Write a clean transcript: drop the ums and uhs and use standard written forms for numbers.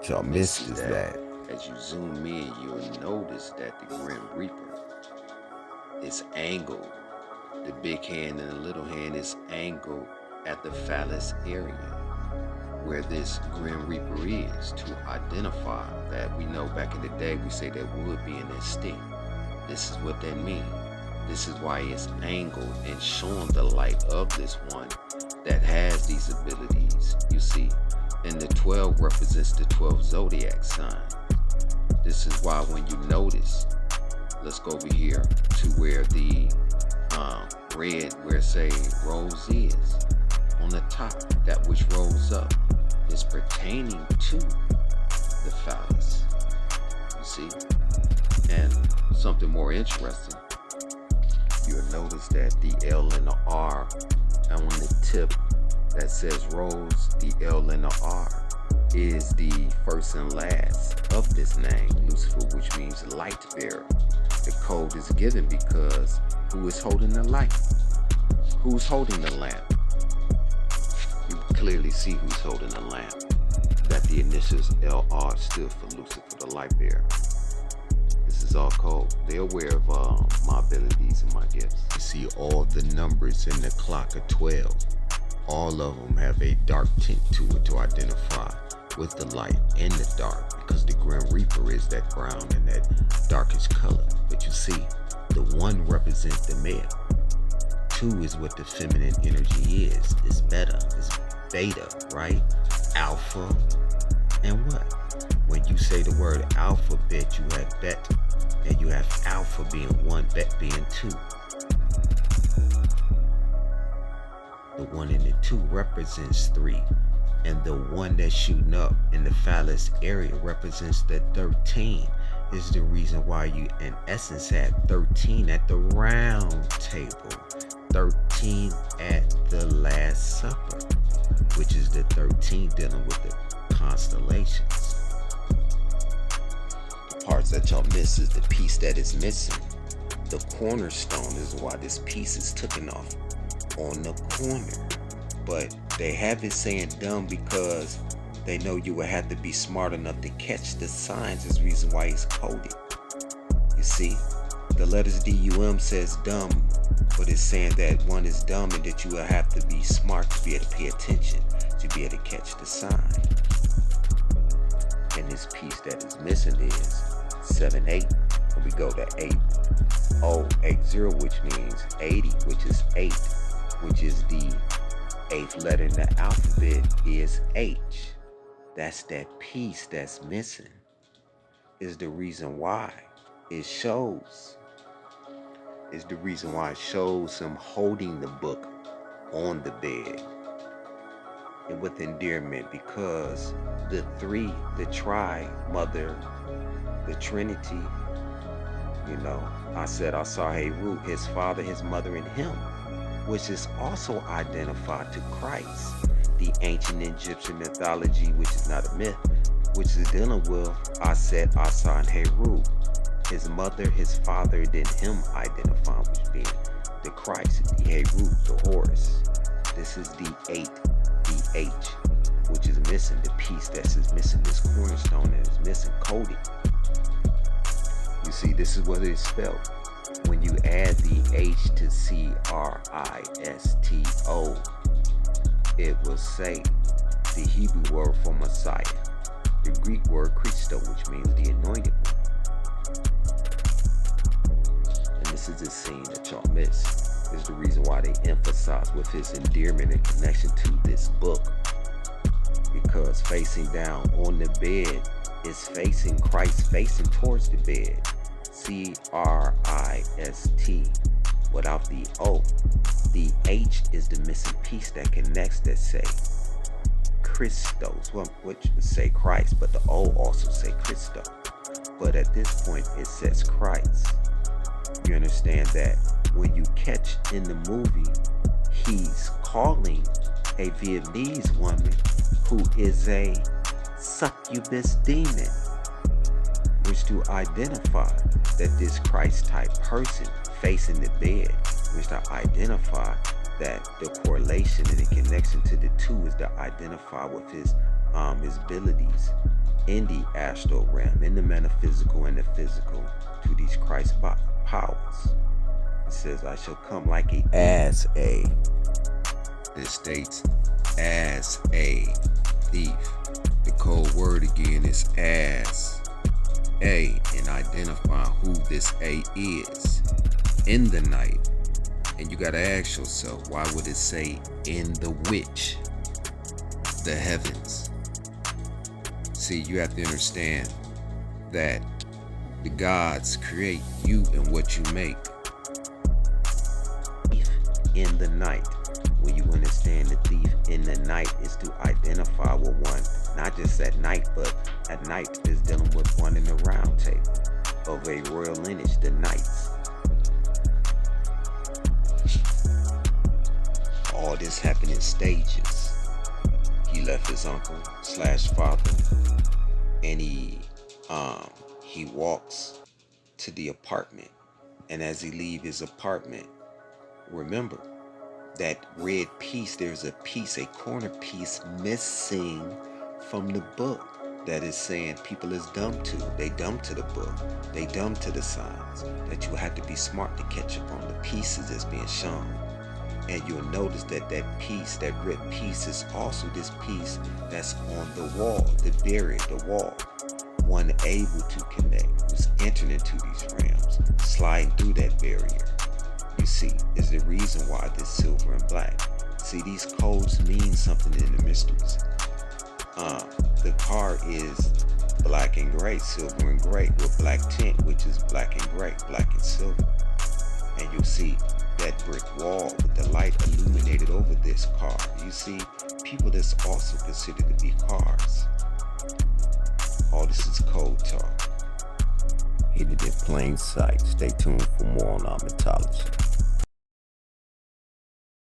y'all missed is that as you zoom in, you'll notice that the Grim Reaper is angled. The big hand and the little hand is angled at the phallus area where this Grim Reaper is, to identify that. We know back in the day we say that would be an instinct. This is what that means. This is why it's angled and showing the light of this one that has these abilities, you see. And the 12 represents the 12 zodiac signs. This is why when you notice, let's go over here to where the red, where it say rose is, on the top, that which rose up is pertaining to the phallus, you see. And something more interesting, you'll notice that the L and the R on the tip that says rose, the L and the R is the first and last of this name, Lucifer, which means light bearer. The code is given because who is holding the light? Who's holding the lamp? You can clearly see who's holding the lamp. That the initials LR stood for Lucifer, the light bearer. This is all code. They're aware of my abilities and my gifts. You see all the numbers in the clock of 12. All of them have a dark tint to it to identify with the light and the dark, because the Grim Reaper is that brown and that darkest color. But you see, the 1 represents the male. 2 is what the feminine energy is. It's beta, right? Alpha, and what? When you say the word alphabet, you have bet, and you have alpha being 1, bet being 2. The 1 and the 2 represents 3. And the 1 that's shooting up in the phallus area represents the 13. Is the reason why you in essence had 13 at the round table. 13 at the Last Supper, which is the 13 dealing with the constellations. The parts that y'all miss is the piece that is missing. The cornerstone is why this piece is taken off on the corner. But they have it saying dumb because they know you would have to be smart enough to catch the signs. Is the reason why it's coded. You see, the letters DUM says dumb, but it's saying that one is dumb and that you will have to be smart to be able to pay attention, to be able to catch the sign. And this piece that is missing is 78. And we go to 8080, which means 80, which is 8, which is the 8th letter in the alphabet is H. That's that piece that's missing. Is the reason why it shows. Is the reason why it shows him holding the book on the bed. And with endearment, because the 3, the tri, mother, the Trinity, you know, I said I saw Heru, his father, his mother, and him, which is also identified to Christ. The ancient Egyptian mythology, which is not a myth, which is dealing with Aset, Asa, and Heru. His mother, his father, then him identifying which being the Christ, the Heru, the Horus. This is the 8, the H, which is missing, the piece that is missing, this cornerstone that is missing, coding. You see, this is what it is spelled. When you add the H to Christo, it will say the Hebrew word for Messiah, the Greek word Christo, which means the anointed one. And this is the scene that y'all miss. Is the reason why they emphasize with his endearment and connection to this book. Because facing down on the bed is facing Christ, facing towards the bed. Christ without the O. The H is the missing piece that connects, that say Christos, which would say Christ, but the O also say Christo. But at this point it says Christ. You understand that when you catch in the movie, he's calling a Vietnamese woman who is a succubus demon, which to identify that this Christ type person facing the bed, which to identify that the correlation and the connection to the two is to identify with his abilities in the astral realm, in the metaphysical and the physical, to these Christ powers. It says, I shall come like a as a. It states as a thief. The code word again is as a, and identify who this A is in the night. And you gotta ask yourself, why would it say in the which? The heavens. See, you have to understand that the gods create you and what you make. In the night. When you understand the thief in the night is to identify with one, not just at night, but at night is dealing with one in the round table of a royal lineage, the knights. All this happened in stages. He left his uncle / father, and he walks to the apartment. And as he leaves his apartment, remember that red piece, there's a piece, a corner piece missing from the book that is saying people is dumb to. They dumb to the book. They dumb to the signs. That you have to be smart to catch up on the pieces that's being shown. And you'll notice that that piece, that red piece, is also this piece that's on the wall, the barrier, the wall. One able to connect, who's entering into these realms, sliding through that barrier. You see, is the reason why this silver and black. See, these codes mean something in the mysteries. The car is black and gray, silver and gray, with black tint, which is black and gray, black and silver. And you'll see that brick wall with the light illuminated over this car. You see, people that's also considered to be cars. All this is code talk. Hidden in plain sight. Stay tuned for more on our mythology.